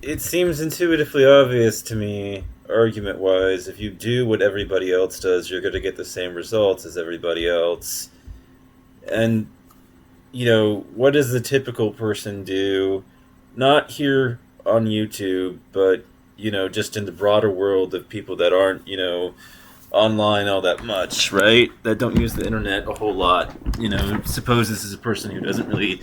it seems intuitively obvious to me, argument-wise, if you do what everybody else does, you're going to get the same results as everybody else. And, what does the typical person do? Not here on YouTube, but, just in the broader world of people that aren't, online all that much, right? That don't use the internet a whole lot. Suppose this is a person who doesn't really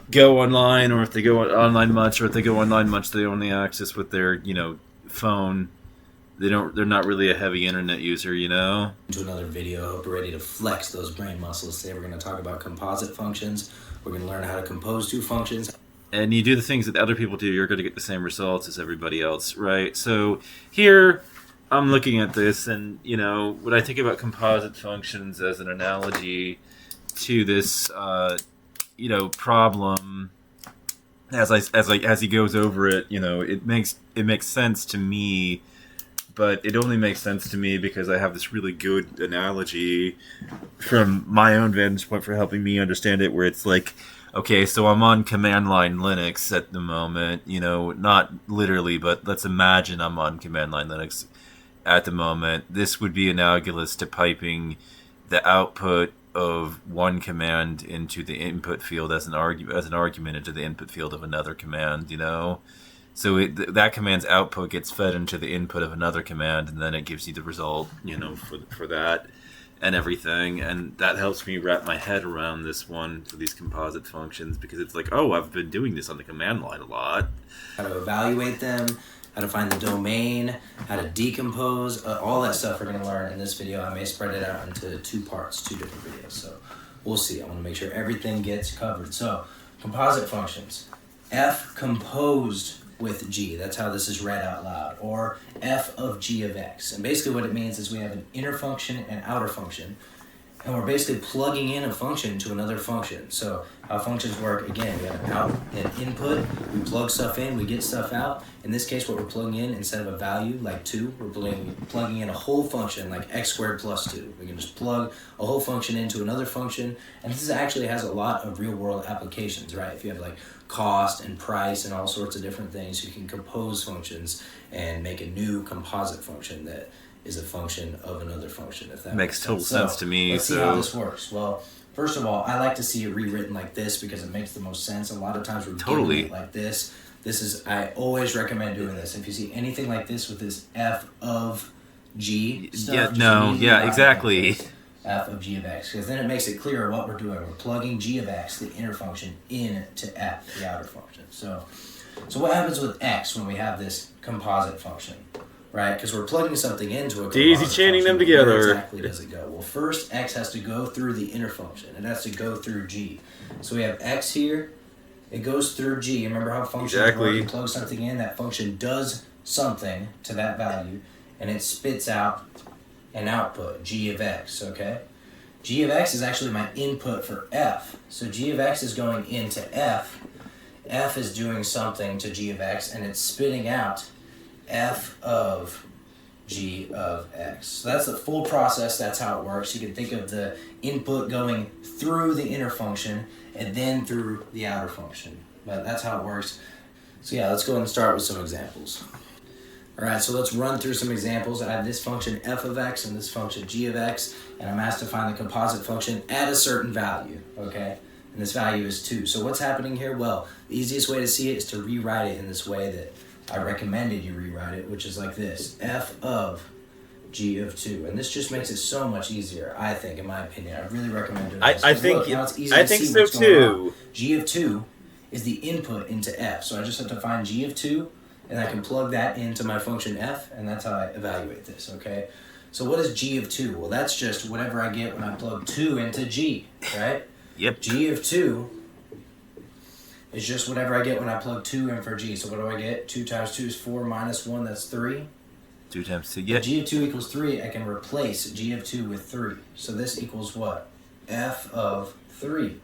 go online, or if they go online much, or if they go online much, they only access with their, phone. They're not really a heavy internet user, To another video. I hope you're ready to flex those brain muscles. Today we're going to talk about composite functions. We're going to learn how to compose two functions. And you do the things that other people do, you're going to get the same results as everybody else, right? So here, I'm looking at this, and when I think about composite functions as an analogy to this, problem, as he goes over it, it makes sense to me, but it only makes sense to me because I have this really good analogy from my own vantage point for helping me understand it, where it's like, okay, so I'm on command line Linux at the moment, not literally, but let's imagine I'm on command line Linux at the moment. This would be analogous to piping the output of one command into the input field as an argument into the input field of another command, So that command's output gets fed into the input of another command, and then it gives you the result, for that and everything. And that helps me wrap my head around this one for these composite functions, because it's like, oh, I've been doing this on the command line a lot. How to evaluate them, how to find the domain, how to decompose, all that stuff we're going to learn in this video. I may spread it out into two parts, two different videos, so we'll see. I want to make sure everything gets covered. So, composite functions. F composed with G, that's how this is read out loud, or F of G of X. And basically what it means is we have an inner function and outer function, and we're basically plugging in a function to another function. So how functions work, again, we have an out and input, we plug stuff in, we get stuff out. In this case, what we're plugging in, instead of a value like 2, we're plugging in a whole function like x squared plus 2. We can just plug a whole function into another function, and this actually has a lot of real world applications, right? If you have like cost and price and all sorts of different things, you can compose functions and make a new composite function that is a function of another function, if that makes total sense to me. Let's see how this works. Well, first of all, I like to see it rewritten like this because it makes the most sense. A lot of times we're doing it like this. I always recommend doing this. If you see anything like this with this F of G stuff, exactly. F of G of X, because then it makes it clear what we're doing. We're plugging G of X, the inner function, into F, the outer function. So what happens with X when we have this composite function? Right, because we're plugging something into a daisy chaining them together. Where exactly does it go? Well, first, X has to go through the inner function. It has to go through G. So we have X here. It goes through G. Remember how functions work? You plug something in, that function does something to that value, and it spits out an output, G of X, okay? G of X is actually my input for F. So G of X is going into F. F is doing something to G of X, and it's spitting out F of G of X. So that's the full process. That's how it works. You can think of the input going through the inner function and then through the outer function. But that's how it works. So yeah, let's go ahead and start with some examples. All right, so let's run through some examples. I have this function F of X and this function G of X, and I'm asked to find the composite function at a certain value, okay? And this value is 2. So what's happening here? Well, the easiest way to see it is to rewrite it in this way that I recommended you rewrite it, which is like this: F of G of 2. And this just makes it so much easier, I think, in my opinion. I really recommend doing this. I think so too. G of 2 is the input into F. So I just have to find G of 2, and I can plug that into my function F, and that's how I evaluate this, okay? So what is G of 2? Well, that's just whatever I get when I plug 2 into G, right? Yep. G of 2 is just whatever I get when I plug 2 in for G. So what do I get? 2 times 2 is 4 minus 1, that's 3. 2 times 2, yeah. G of 2 equals 3, I can replace G of 2 with 3. So this equals what? F of 3.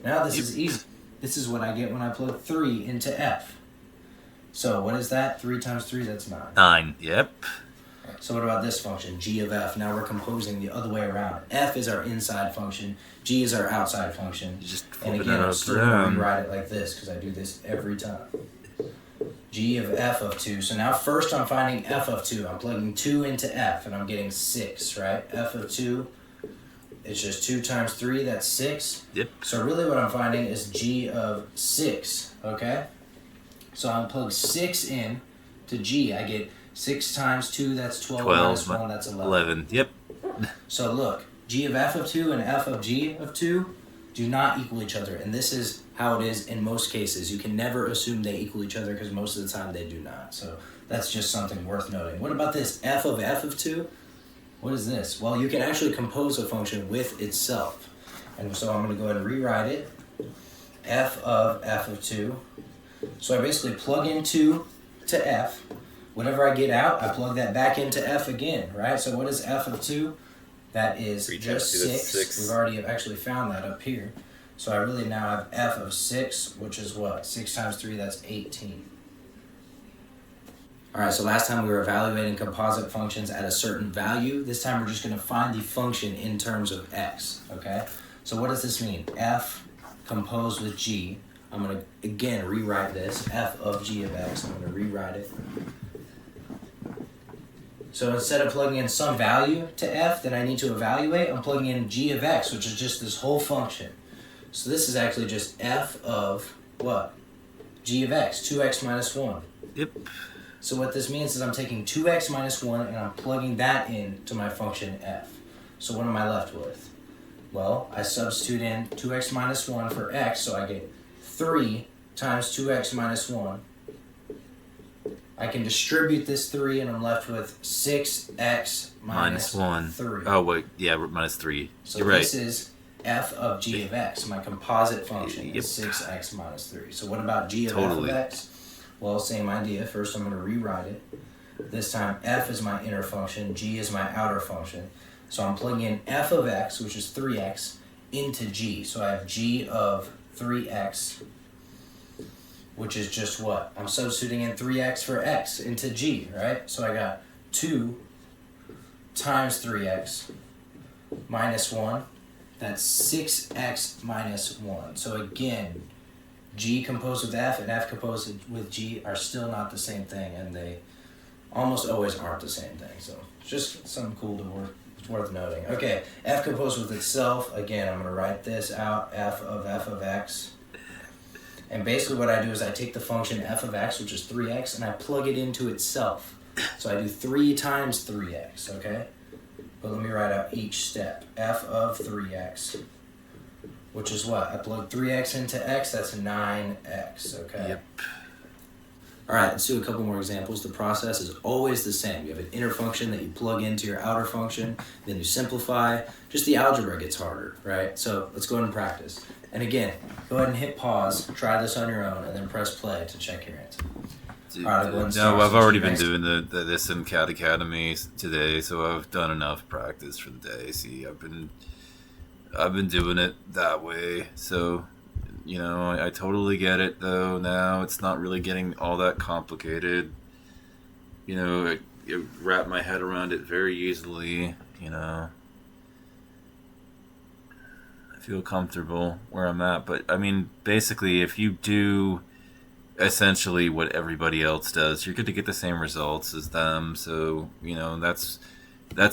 Now this is easy. This is what I get when I plug 3 into F. So what is that? 3 times 3, that's 9. 9, yep. So what about this function, G of F? Now we're composing the other way around. F is our inside function, G is our outside function. Just and again, I'm still going to rewrite it like this because I do this every time. g of f of 2. So now first I'm finding f of 2. I'm plugging 2 into f, and I'm getting 6, right? F of 2 is just 2 times 3, that's 6. Yep. So really what I'm finding is g of 6, okay? So I'm plug 6 in to g. I get 6 times 2, that's 12 minus 1, that's 11. Yep. So look, g of f of 2 and f of g of 2 do not equal each other. And this is how it is in most cases. You can never assume they equal each other because most of the time they do not. So that's just something worth noting. What about this f of 2? What is this? Well, you can actually compose a function with itself. And so I'm going to go ahead and rewrite it. F of 2. So I basically plug into to f. Whatever I get out, I plug that back into f again, right? So what is f of 2? That is just 6. We've already actually found that up here. So I really now have f of 6, which is what? 6 times 3, that's 18. All right, so last time we were evaluating composite functions at a certain value. This time we're just going to find the function in terms of x, okay? So what does this mean? F composed with g. I'm going to, again, rewrite this. F of g of x. I'm going to rewrite it. So instead of plugging in some value to f that I need to evaluate, I'm plugging in g of x, which is just this whole function. So this is actually just f of what? G of x, 2x minus 1. Yep. So what this means is I'm taking 2x minus 1 and I'm plugging that in to my function f. So what am I left with? Well, I substitute in 2x minus 1 for x, so I get 3 times 2x minus 1. I can distribute this 3 and I'm left with 6x minus 1. 3. Oh, wait. Yeah, minus 3. So You're right. This is f of g of x. My composite function Yep. is 6x minus 3. So what about g of Totally. f of x? Well, same idea. First I'm going to rewrite it. This time f is my inner function, g is my outer function. So I'm plugging in f of x, which is 3x, into g. So I have g of 3x, which is just what? I'm substituting in 3x for x into g, right? So I got 2 times 3x minus 1. That's 6x minus 1. So again, g composed with f and f composed with g are still not the same thing, and they almost always aren't the same thing. So it's just something cool to worth noting. Okay, f composed with itself. Again, I'm going to write this out, f of x. And basically what I do is I take the function f of x, which is 3x, and I plug it into itself. So I do 3 times 3x, okay? But let me write out each step. F of 3x, which is what? I plug 3x into x, that's 9x, okay? Yep. All right, let's do a couple more examples. The process is always the same. You have an inner function that you plug into your outer function, then you simplify. Just the algebra gets harder, right? So let's go ahead and practice. And again, go ahead and hit pause, try this on your own, and then press play to check your answer. Dude, All right, I'll go ahead and start. no, I've already been Next. doing this in CAD Academy today, so I've done enough practice for the day. See, I've been doing it that way, so you know, I totally get it though. Now it's not really getting all that complicated. You know, I wrap my head around it very easily. You know, I feel comfortable where I'm at. But I mean, basically, if you do essentially what everybody else does, you're going to get the same results as them. So you know, that's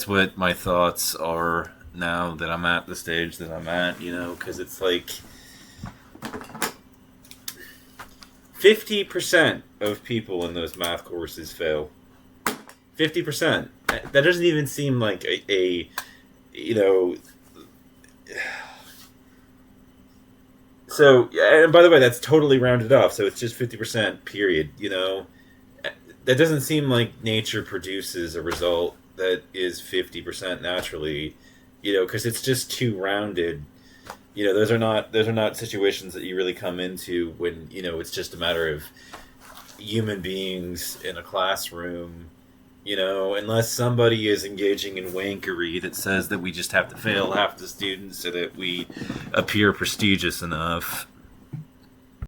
what my thoughts are now that I'm at the stage that I'm at. You know, because it's like 50% of people in those math courses fail. 50%. That doesn't even seem like a you know. So, and by the way, that's totally rounded off. So it's just 50%. Period. You know, that doesn't seem like nature produces a result that is 50% naturally. You know, because it's just too rounded. You know, those are not situations that you really come into when, you know, it's just a matter of human beings in a classroom, you know, unless somebody is engaging in wankery that says that we just have to fail half the students so that we appear prestigious enough.